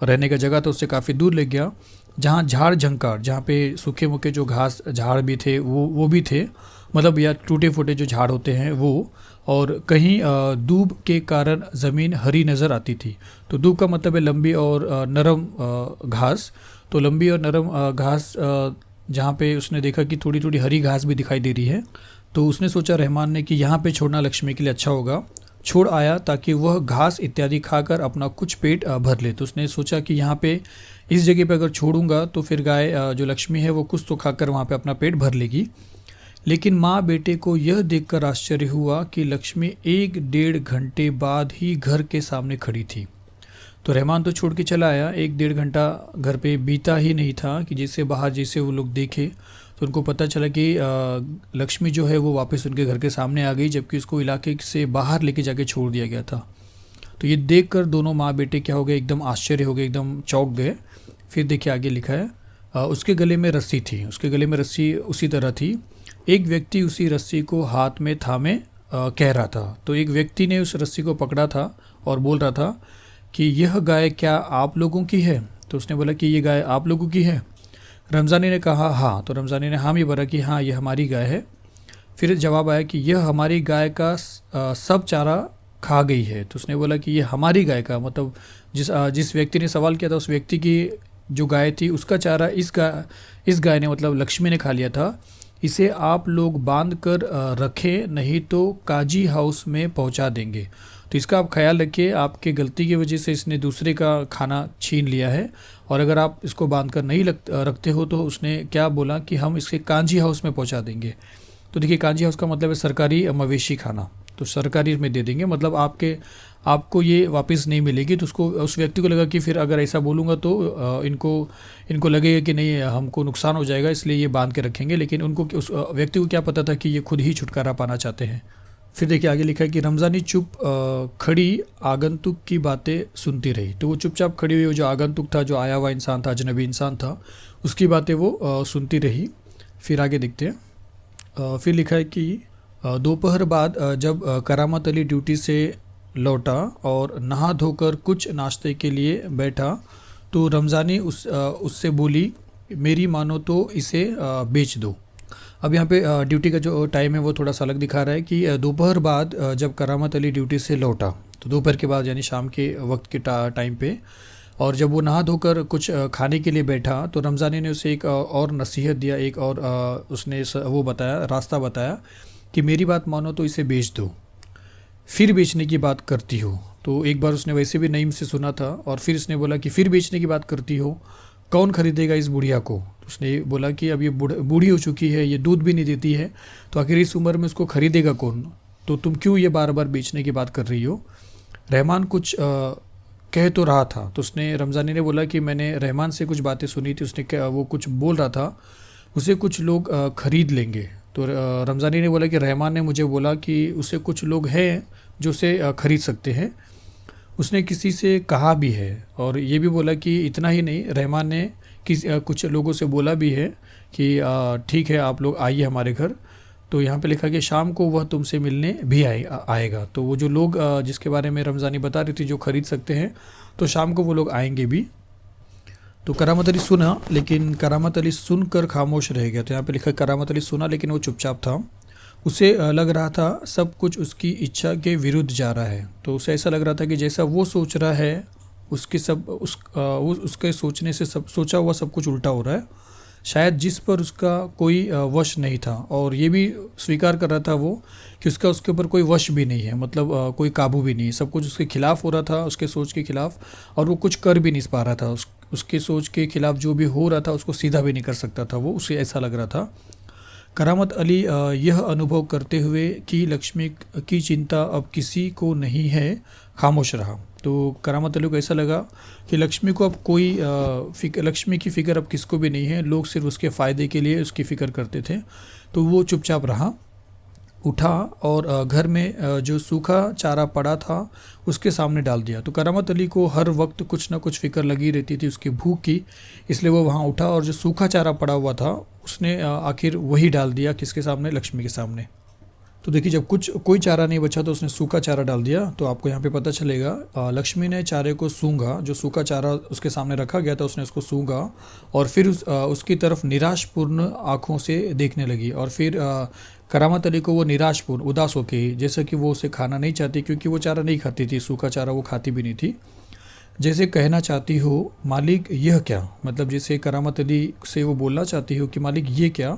रहने का जगह था उससे काफ़ी दूर ले गया, जहाँ झाड़ झंकार, जहाँ पे सूखे मुखे जो घास झाड़ भी थे वो भी थे, मतलब या टूटे फूटे जो झाड़ होते हैं वो। और कहीं दूब के कारण ज़मीन हरी नज़र आती थी। तो दूब का मतलब है लंबी और नरम घास। तो लंबी और नरम घास, जहाँ पे उसने देखा कि थोड़ी थोड़ी हरी घास भी दिखाई दे रही है, तो उसने सोचा रहमान ने कि यहाँ पे छोड़ना लक्ष्मी के लिए अच्छा होगा। छोड़ आया ताकि वह घास इत्यादि खाकर अपना कुछ पेट भर ले। तो उसने सोचा कि यहाँ पे इस जगह पे अगर छोड़ूंगा तो फिर गाय जो लक्ष्मी है वो कुछ तो खाकर वहाँ पे अपना पेट भर लेगी। लेकिन माँ बेटे को यह देखकर आश्चर्य हुआ कि लक्ष्मी 1-1.5 घंटे बाद ही घर के सामने खड़ी थी। तो रहमान तो छोड़ के चला आया, 1-1.5 घंटा घर पे बीता ही नहीं था कि जिससे बाहर जैसे वो लोग देखे तो उनको पता चला कि लक्ष्मी जो है वो वापस उनके घर के सामने आ गई, जबकि उसको इलाके से बाहर लेके जाके छोड़ दिया गया था। तो ये देखकर दोनों माँ बेटे क्या हो गए, एकदम आश्चर्य हो गए, एकदम चौंक गए। फिर देखिए आगे लिखा है, उसके गले में रस्सी थी, उसके गले में रस्सी उसी तरह थी। एक व्यक्ति उसी रस्सी को हाथ में थामे कह रहा था। तो एक व्यक्ति ने उस रस्सी को पकड़ा था और बोल रहा था कि यह गाय क्या आप लोगों की है। तो उसने बोला कि ये गाय आप लोगों की है। रमज़ानी ने कहा हाँ। तो रमज़ानी ने हाँ भी बोला कि हाँ ये हमारी गाय है। फिर जवाब आया कि यह हमारी गाय का सब चारा खा गई है। तो उसने बोला कि ये हमारी गाय का मतलब जिस व्यक्ति ने सवाल किया था उस व्यक्ति की जो गाय थी उसका चारा इस गाय ने मतलब लक्ष्मी ने खा लिया था। इसे आप लोग बांध कर रखें, नहीं तो काजी हाउस में पहुंचा देंगे। तो इसका आप ख्याल रखिए, आपके गलती की वजह से इसने दूसरे का खाना छीन लिया है, और अगर आप इसको बांध कर नहीं रखते हो तो उसने क्या बोला कि हम इसके कांजी हाउस में पहुंचा देंगे। तो देखिए कांजी हाउस का मतलब है सरकारी मवेशी खाना, तो सरकारी में दे देंगे, मतलब आपको ये वापस नहीं मिलेगी। तो उसको उस व्यक्ति को लगा कि फिर अगर ऐसा बोलूँगा तो इनको लगेगा कि नहीं हमको नुकसान हो जाएगा, इसलिए ये बांध के रखेंगे। लेकिन उस व्यक्ति को क्या पता था कि ये खुद ही छुटकारा पाना चाहते हैं। फिर देखिए आगे लिखा है कि रमज़ानी चुप खड़ी आगंतुक की बातें सुनती रही। तो वो चुपचाप खड़ी हुई, जो आगंतुक था, जो आया हुआ इंसान था, अजनबी इंसान था, उसकी बातें वो सुनती रही। फिर आगे देखते हैं। फिर लिखा है कि दोपहर बाद जब करामत अली ड्यूटी से लौटा और नहा धोकर कुछ नाश्ते के लिए बैठा तो रमज़ानी उससे बोली, मेरी मानो तो इसे बेच दो। अब यहाँ पे ड्यूटी का जो टाइम है वो थोड़ा सा अलग दिखा रहा है कि दोपहर बाद जब करामत अली ड्यूटी से लौटा, तो दोपहर के बाद यानी शाम के वक्त के टाइम पे, और जब वो नहा धोकर कुछ खाने के लिए बैठा तो रमज़ानी ने उसे एक और नसीहत दिया, एक और उसने वो बताया, रास्ता बताया कि मेरी बात मानो तो इसे बेच दो, फिर बेचने की बात करती हो। तो एक बार उसने वैसे भी नईम से सुना था और फिर उसने बोला कि फिर बेचने की बात करती हो, कौन खरीदेगा इस बुढ़िया को। तो उसने बोला कि अब ये बूढ़ी हो चुकी है, ये दूध भी नहीं देती है, तो आखिर इस उम्र में उसको खरीदेगा कौन, तो तुम क्यों ये बार बार बेचने की बात कर रही हो। रहमान कुछ कह तो रहा था, तो उसने रमज़ानी ने बोला कि मैंने रहमान से कुछ बातें सुनी थी, उसने वो कुछ बोल रहा था, उसे कुछ लोग ख़रीद लेंगे। तो रमज़ानी ने बोला कि रहमान ने मुझे बोला कि उसे कुछ लोग हैं जो उसे ख़रीद सकते हैं, उसने किसी से कहा भी है, और ये भी बोला कि इतना ही नहीं, रहमान ने कुछ लोगों से बोला भी है कि ठीक है आप लोग आइए हमारे घर। तो यहाँ पे लिखा कि शाम को वह तुमसे मिलने भी आएगा। तो वो जो लोग जिसके बारे में रमज़ानी बता रही थी जो ख़रीद सकते हैं, तो शाम को वो लोग आएंगे भी। तो करामत अली सुना, लेकिन करामत अली सुनकर खामोश रह गया। तो यहाँ पे लिखा करामत अली सुना लेकिन वो चुपचाप था। उसे लग रहा था सब कुछ उसकी इच्छा के विरुद्ध जा रहा है। तो उसे ऐसा लग रहा था कि जैसा वो सोच रहा है उसके सोचने से सब सोचा हुआ सब कुछ उल्टा हो रहा है, शायद जिस पर उसका कोई वश नहीं था। और ये भी स्वीकार कर रहा था वो कि उसके ऊपर कोई वश भी नहीं है, मतलब कोई काबू भी नहीं है, सब कुछ उसके खिलाफ हो रहा था, उसके सोच के खिलाफ, और वो कुछ कर भी नहीं पा रहा था। उसके सोच के खिलाफ जो भी हो रहा था उसको सीधा भी नहीं कर सकता था वो, उसे ऐसा लग रहा था। करामत अली यह अनुभव करते हुए कि लक्ष्मी की चिंता अब किसी को नहीं है, खामोश रहा। तो करामत अली को ऐसा लगा कि लक्ष्मी को अब कोई लक्ष्मी की फ़िक्र अब किसको भी नहीं है, लोग सिर्फ उसके फ़ायदे के लिए उसकी फ़िक्र करते थे। तो वो चुपचाप रहा, उठा और घर में जो सूखा चारा पड़ा था उसके सामने डाल दिया। तो करामत अली को हर वक्त कुछ ना कुछ फ़िक्र लगी रहती थी उसकी भूख की, इसलिए वो वहाँ उठा और जो सूखा चारा पड़ा हुआ था उसने आखिर वही डाल दिया, किसके सामने, लक्ष्मी के सामने। तो देखिए जब कोई चारा नहीं बचा तो उसने सूखा चारा डाल दिया। तो आपको यहाँ पे पता चलेगा लक्ष्मी ने चारे को सूंघा, जो सूखा चारा उसके सामने रखा गया था उसने उसको सूंघा और फिर उसकी तरफ निराशपूर्ण आँखों से देखने लगी। और फिर करामत अली को वो निराशपूर्ण, उदास होके, जैसे कि वो उसे खाना नहीं चाहती, क्योंकि वो चारा नहीं खाती थी, सूखा चारा वो खाती भी नहीं थी, जैसे कहना चाहती हो मालिक यह क्या, मतलब जैसे करामत अली से वो बोलना चाहती हो कि मालिक ये क्या,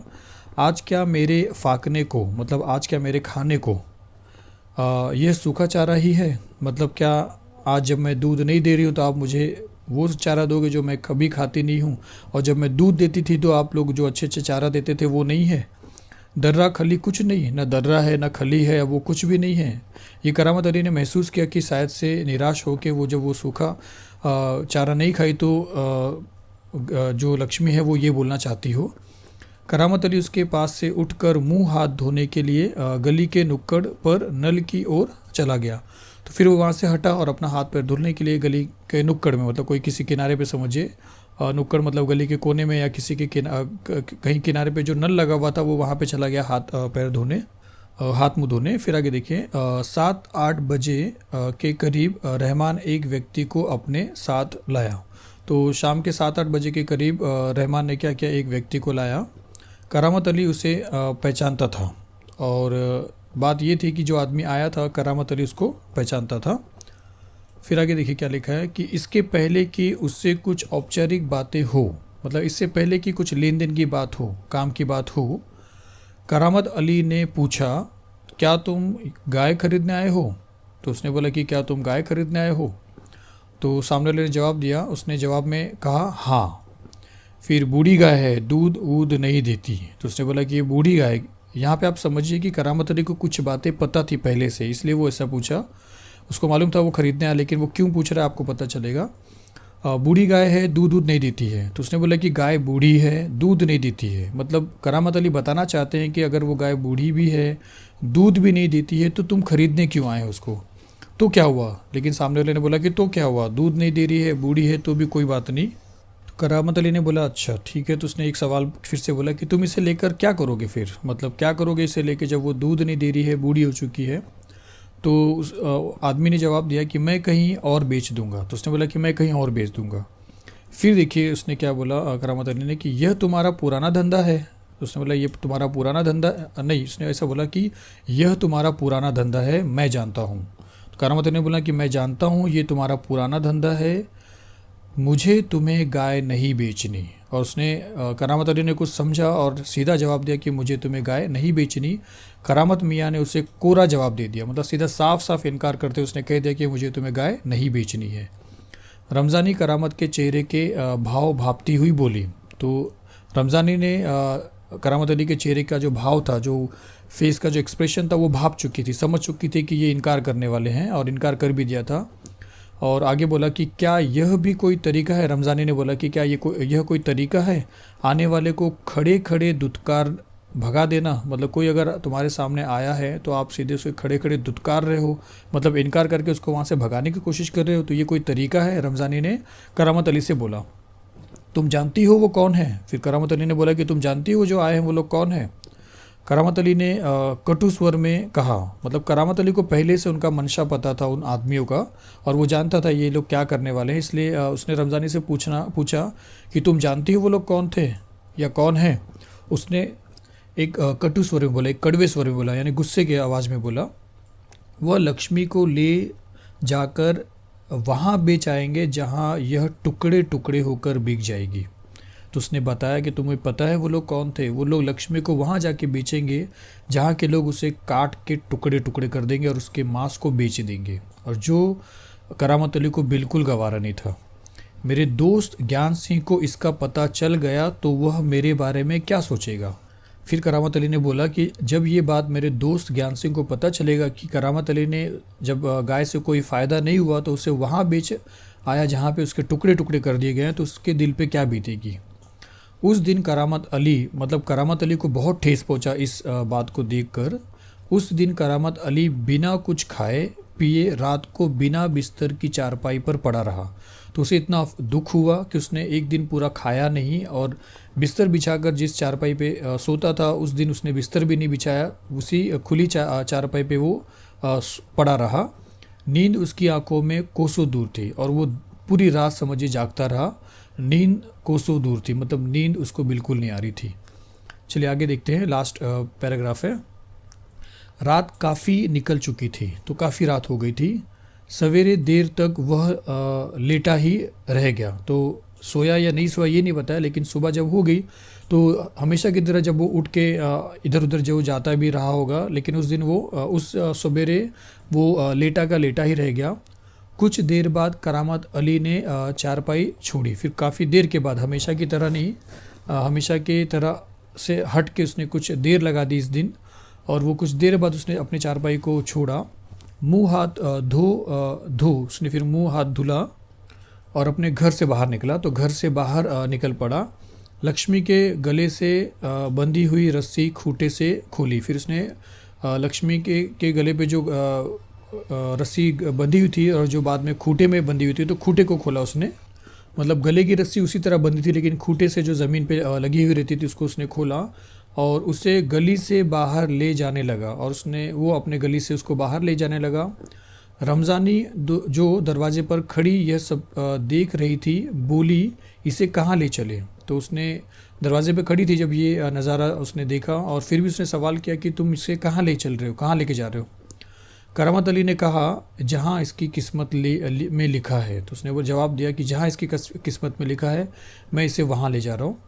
आज क्या मेरे फाकने को, मतलब आज क्या मेरे खाने को यह सूखा चारा ही है, मतलब क्या आज जब मैं दूध नहीं दे रही हूँ तो आप मुझे वो चारा दोगे जो मैं कभी खाती नहीं हूँ, और जब मैं दूध देती थी तो आप लोग जो अच्छे अच्छे चारा देते थे वो नहीं है, दर्रा खली कुछ नहीं, ना दर्रा है ना खली है, वो कुछ भी नहीं है। ये करामत अली ने महसूस किया कि शायद से निराश हो के वो जब वो सूखा चारा नहीं खाई तो जो लक्ष्मी है वो ये बोलना चाहती हो। करामत अली उसके पास से उठकर मुंह हाथ धोने के लिए गली के नुक्कड़ पर नल की ओर चला गया। तो फिर वो वहाँ से हटा और अपना हाथ पैर धुलने के लिए गली के नुक्कड़ में, मतलब कोई किसी किनारे पे समझिए, नुक्कड़ मतलब गली के कोने में या किसी के कहीं किनारे पे जो नल लगा हुआ था वो वहाँ पे चला गया हाथ पैर धोने, हाथ मुँह धोने। फिर आगे देखिए 7-8 बजे के करीब रहमान एक व्यक्ति को अपने साथ लाया। तो शाम के 7-8 बजे के करीब रहमान ने क्या किया, एक व्यक्ति को लाया। करामत अली उसे पहचानता था, और बात ये थी कि जो आदमी आया था करामत अली उसको पहचानता था। फिर आगे देखिए क्या लिखा है कि इसके पहले कि उससे कुछ औपचारिक बातें हो, मतलब इससे पहले कि कुछ लेन देन की बात हो, काम की बात हो, करामत अली ने पूछा क्या तुम गाय खरीदने आए हो। तो उसने बोला कि क्या तुम गाय खरीदने आए हो। तो सामने वाले ने जवाब दिया, उसने जवाब में कहा हाँ। फिर बूढ़ी गाय है, दूध वूध नहीं देती। तो उसने बोला कि ये बूढ़ी गाय, यहाँ पे आप समझिए कि करामत अली को कुछ बातें पता थी पहले से, इसलिए वो ऐसा पूछा। उसको मालूम था वो खरीदने आया, लेकिन वो क्यों पूछ रहा है आपको पता चलेगा। बूढ़ी गाय है, दूध नहीं देती है। तो उसने बोला कि गाय बूढ़ी है, दूध नहीं देती है, मतलब करामत अली बताना चाहते हैं कि अगर वो गाय बूढ़ी भी है, दूध भी नहीं देती है, तो तुम खरीदने क्यों आए हो उसको, तो क्या हुआ। लेकिन सामने वाले ने बोला कि तो क्या हुआ, दूध नहीं दे रही है, बूढ़ी है तो भी कोई बात नहीं, करामत अली ने बोला अच्छा ठीक है। तो उसने एक सवाल फिर से बोला कि तुम इसे लेकर क्या करोगे फिर, मतलब क्या करोगे इसे लेकर जब वो दूध नहीं दे रही है, बूढ़ी हो चुकी है। तो उस आदमी ने जवाब दिया कि मैं कहीं और बेच दूंगा। तो उसने बोला कि मैं कहीं और बेच दूंगा। फिर देखिए उसने क्या बोला करामत अली ने कि यह तुम्हारा पुराना धंधा है। तो उसने बोला ये तुम्हारा पुराना धंधा नहीं, उसने ऐसा बोला कि यह तुम्हारा पुराना धंधा है, मैं जानता हूँ। तो करामत अली ने बोला कि मैं जानता हूँ ये तुम्हारा पुराना धंधा है, मुझे तुम्हें गाय नहीं बेचनी। और उसने करामत अली ने कुछ समझा और सीधा जवाब दिया कि मुझे तुम्हें गाय नहीं बेचनी। करामत मियाँ ने उसे कोरा जवाब दे दिया, मतलब सीधा साफ साफ इनकार करते उसने कह दिया कि मुझे तुम्हें गाय नहीं बेचनी है। रमज़ानी करामत के चेहरे के भाव भापती हुई बोली। तो रमज़ानी ने करामत अली के चेहरे का जो भाव था, जो फेस का जो एक्सप्रेशन था, वो भाप चुकी थी, समझ चुकी थी कि ये इनकार करने वाले हैं, और इनकार कर भी दिया था। और आगे बोला कि क्या यह भी कोई तरीका है। रमज़ानी ने बोला कि क्या यह कोई तरीका है आने वाले को खड़े खड़े दुत्कार भगा देना, मतलब कोई अगर तुम्हारे सामने आया है तो आप सीधे उसे खड़े खड़े दुत्कार रहे हो, मतलब इनकार करके उसको वहाँ से भगाने की कोशिश कर रहे हो, तो ये कोई तरीका है। रमज़ानी ने करामत अली से बोला तुम जानती हो वो कौन है। फिर करामत अली ने बोला कि तुम जानती हो जो आए हैं वो लोग कौन है। करामत अली ने कटु स्वर में कहा, मतलब करामत अली को पहले से उनका मंशा पता था उन आदमियों का, और वो जानता था ये लोग क्या करने वाले हैं, इसलिए उसने रमज़ानी से पूछा कि तुम जानती हो वो लोग कौन थे या कौन है। उसने एक कटु स्वर में बोला, एक कड़वे स्वर में बोला, यानी गुस्से की आवाज़ में बोला, वह लक्ष्मी को ले जाकर वहाँ बेच आएंगे जहाँ यह टुकड़े टुकड़े होकर बिक जाएगी। तो उसने बताया कि तुम्हें पता है वो लोग कौन थे। वो लोग लक्ष्मी को वहाँ जाके बेचेंगे जहाँ के लोग उसे काट के टुकड़े टुकड़े कर देंगे और उसके मांस को बेच देंगे, और जो करामत अली को बिल्कुल गवारा नहीं था। मेरे दोस्त ज्ञान सिंह को इसका पता चल गया तो वह मेरे बारे में क्या सोचेगा। फिर करामत अली ने बोला कि जब ये बात मेरे दोस्त ज्ञान सिंह को पता चलेगा कि करामत अली ने जब गाय से कोई फ़ायदा नहीं हुआ तो उसे वहाँ बेच आया जहाँ पे उसके टुकड़े टुकड़े कर दिए गए हैं, तो उसके दिल पे क्या बीतेगी। उस दिन करामत अली, मतलब करामत अली को बहुत ठेस पहुंचा इस बात को देखकर। उस दिन करामत अली बिना कुछ खाए पिए रात को बिना बिस्तर की चारपाई पर पड़ा रहा। तो उसे इतना दुख हुआ कि उसने एक दिन पूरा खाया नहीं, और बिस्तर बिछाकर जिस चारपाई पे सोता था उस दिन उसने बिस्तर भी नहीं बिछाया, उसी खुली चारपाई पे वो पड़ा रहा। नींद उसकी आंखों में कोसों दूर थी और वो पूरी रात समझिए जागता रहा। नींद कोसों दूर थी, मतलब नींद उसको बिल्कुल नहीं आ रही थी। चलिए आगे देखते हैं, लास्ट पैराग्राफ है। रात काफ़ी निकल चुकी थी, तो काफ़ी रात हो गई थी। सवेरे देर तक वह लेटा ही रह गया, तो सोया या नहीं सोया ये नहीं बताया, लेकिन सुबह जब हो गई तो हमेशा की तरह जब वो उठ के इधर उधर जो जाता भी रहा होगा, लेकिन उस दिन वो उस सवेरे वो लेटा का लेटा ही रह गया। कुछ देर बाद करामत अली ने चारपाई छोड़ी। फिर काफ़ी देर के बाद, हमेशा की तरह नहीं, हमेशा की तरह से हट के उसने कुछ देर लगा दी इस दिन, और वो कुछ देर बाद उसने अपने चारपाई को छोड़ा। मुंह हाथ धो उसने फिर मुंह हाथ धुला और अपने घर से बाहर निकला। तो घर से बाहर निकल पड़ा। लक्ष्मी के गले से बंधी हुई रस्सी खूंटे से खोली। फिर उसने लक्ष्मी के गले पे जो रस्सी बंधी हुई थी और जो बाद में खूंटे में बंधी हुई थी, तो खूंटे को खोला उसने। मतलब गले की रस्सी उसी तरह बंधी थी, लेकिन खूंटे से जो ज़मीन पे लगी हुई रहती थी उसको उसने खोला और उसे गली से बाहर ले जाने लगा, और वो अपने गली से उसको बाहर ले जाने लगा। रमज़ानी जो दरवाजे पर खड़ी यह सब देख रही थी, बोली इसे कहाँ ले चले। तो उसने दरवाजे पर खड़ी थी जब ये नज़ारा उसने देखा, और फिर भी उसने सवाल किया कि तुम इसे कहाँ ले चल रहे हो, कहाँ लेके जा रहे हो। करामत अली ने कहा जहाँ इसकी किस्मत में लिखा है। तो उसने वो जवाब दिया कि जहाँ इसकी किस्मत में लिखा है मैं इसे वहाँ ले जा रहा हूँ।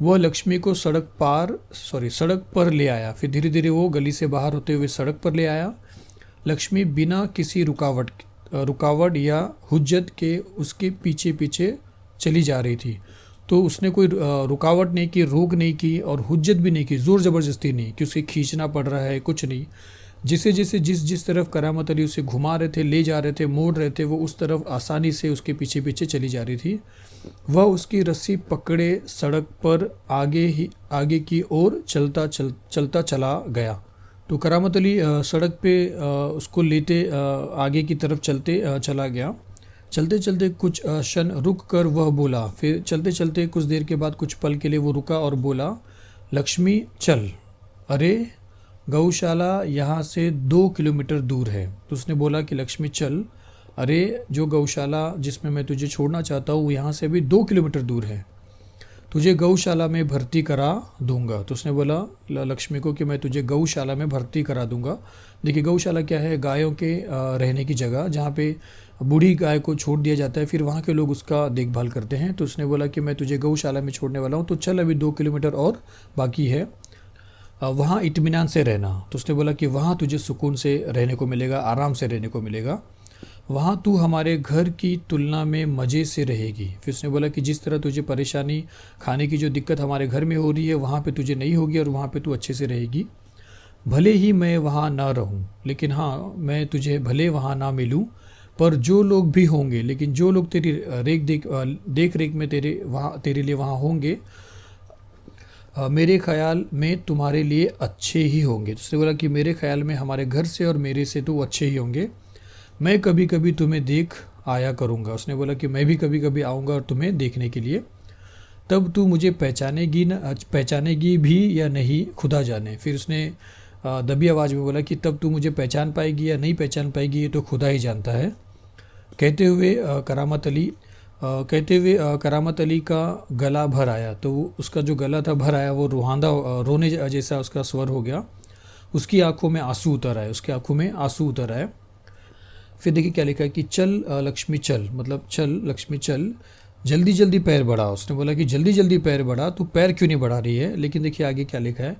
वह लक्ष्मी को सड़क पर ले आया। फिर धीरे धीरे वो गली से बाहर होते हुए सड़क पर ले आया। लक्ष्मी बिना किसी रुकावट या हुज्जत के उसके पीछे पीछे चली जा रही थी। तो उसने कोई रुकावट नहीं की, रोक नहीं की और हुज्जत भी नहीं की, ज़ोर ज़बरदस्ती नहीं कि उसे खींचना पड़ रहा है, कुछ नहीं। जिस तरफ करामत अली उसे घुमा रहे थे, ले जा रहे थे, मोड़ रहे थे, वो उस तरफ आसानी से उसके पीछे पीछे चली जा रही थी। वह उसकी रस्सी पकड़े सड़क पर आगे की ओर चलता चला गया। तो करामत अली सड़क पे उसको लेते आगे की तरफ चलते चला गया। चलते चलते कुछ क्षण रुक कर वह बोला। फिर चलते चलते कुछ देर के बाद कुछ पल के लिए वो रुका और बोला, लक्ष्मी चल। अरे गौशाला यहाँ से 2 किलोमीटर दूर है। तो उसने बोला कि लक्ष्मी चल, अरे जो गौशाला जिसमें मैं तुझे छोड़ना चाहता हूँ वो यहाँ से अभी 2 किलोमीटर दूर है, तुझे गौशाला में भर्ती करा दूंगा। तो उसने बोला लक्ष्मी को कि मैं तुझे गौशाला में भर्ती करा दूंगा। देखिए गौशाला क्या है, गायों के रहने की जगह जहाँ पे बूढ़ी गाय को छोड़ दिया जाता है, फिर वहाँ के लोग उसका देखभाल करते हैं। तो उसने बोला कि मैं तुझे गौशाला में छोड़ने वाला हूँ, तो चल अभी 2 किलोमीटर और बाकी है, वहाँ इत्मीनान से रहना। तो उसने बोला कि वहाँ तुझे सुकून से रहने को मिलेगा, आराम से रहने को मिलेगा, वहाँ तू हमारे घर की तुलना में मज़े से रहेगी। फिर उसने बोला कि जिस तरह तुझे परेशानी, खाने की जो दिक्कत हमारे घर में हो रही है वहाँ पे तुझे नहीं होगी और वहाँ पे तू अच्छे से रहेगी। भले ही मैं वहाँ ना रहूँ, लेकिन हाँ मैं तुझे भले वहाँ ना मिलूँ, पर जो लोग भी होंगे, लेकिन जो लोग तेरी देख रेख में तेरे लिए वहाँ होंगे, मेरे ख्याल में तुम्हारे लिए अच्छे ही होंगे। तो उसने बोला कि मेरे ख्याल में हमारे घर से और मेरे से तो अच्छे ही होंगे। मैं कभी कभी तुम्हें देख आया करूँगा। उसने बोला कि मैं भी कभी कभी आऊँगा और तुम्हें देखने के लिए, तब तू मुझे पहचानेगी भी या नहीं खुदा जाने। फिर उसने दबी आवाज़ में बोला कि तब तू मुझे पहचान पाएगी या नहीं पहचान पाएगी ये तो खुदा ही जानता है। कहते हुए करामत अली का गला भर आया। तो उसका जो गला था भर आया, वो रोने जैसा उसका स्वर हो गया। उसकी आंखों में आंसू उतर आए, उसकी आंखों में आंसू उतर आए। फिर देखिए क्या लिखा है कि चल लक्ष्मी चल, मतलब चल लक्ष्मी चल, जल्दी जल्दी पैर बढ़ा। उसने बोला कि जल्दी जल्दी पैर बढ़ा, तू पैर क्यों नहीं बढ़ा रही है। लेकिन देखिए आगे क्या लिखा है,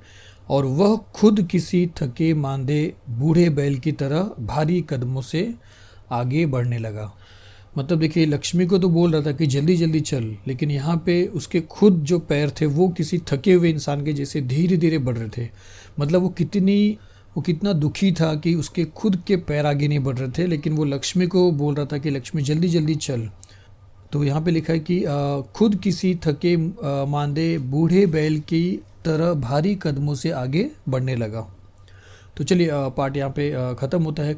और वह खुद किसी थके मांदे बूढ़े बैल की तरह भारी कदमों से आगे बढ़ने लगा। मतलब देखिए लक्ष्मी को तो बोल रहा था कि जल्दी जल्दी चल, लेकिन यहाँ पे उसके खुद जो पैर थे वो किसी थके हुए इंसान के जैसे धीरे धीरे बढ़ रहे थे। मतलब वो कितना दुखी था कि उसके खुद के पैर आगे नहीं बढ़ रहे थे, लेकिन वो लक्ष्मी को बोल रहा था कि लक्ष्मी जल्दी जल्दी चल। तो यहाँ पे लिखा है कि खुद किसी थके मांदे बूढ़े बैल की तरह भारी कदमों से आगे बढ़ने लगा। तो चलिए पार्ट यहाँ पे ख़त्म होता है।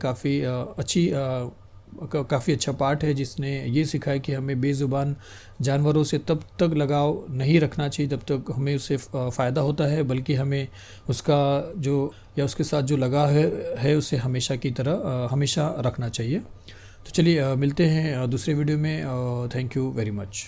काफ़ी अच्छा पार्ट है जिसने ये सिखाया कि हमें बेज़ुबान जानवरों से तब तक लगाव नहीं रखना चाहिए जब तक हमें उससे फ़ायदा होता है, बल्कि हमें उसका जो या उसके साथ जो लगाव है उसे हमेशा की तरह हमेशा रखना चाहिए। तो चलिए मिलते हैं दूसरे वीडियो में। Thank you very much.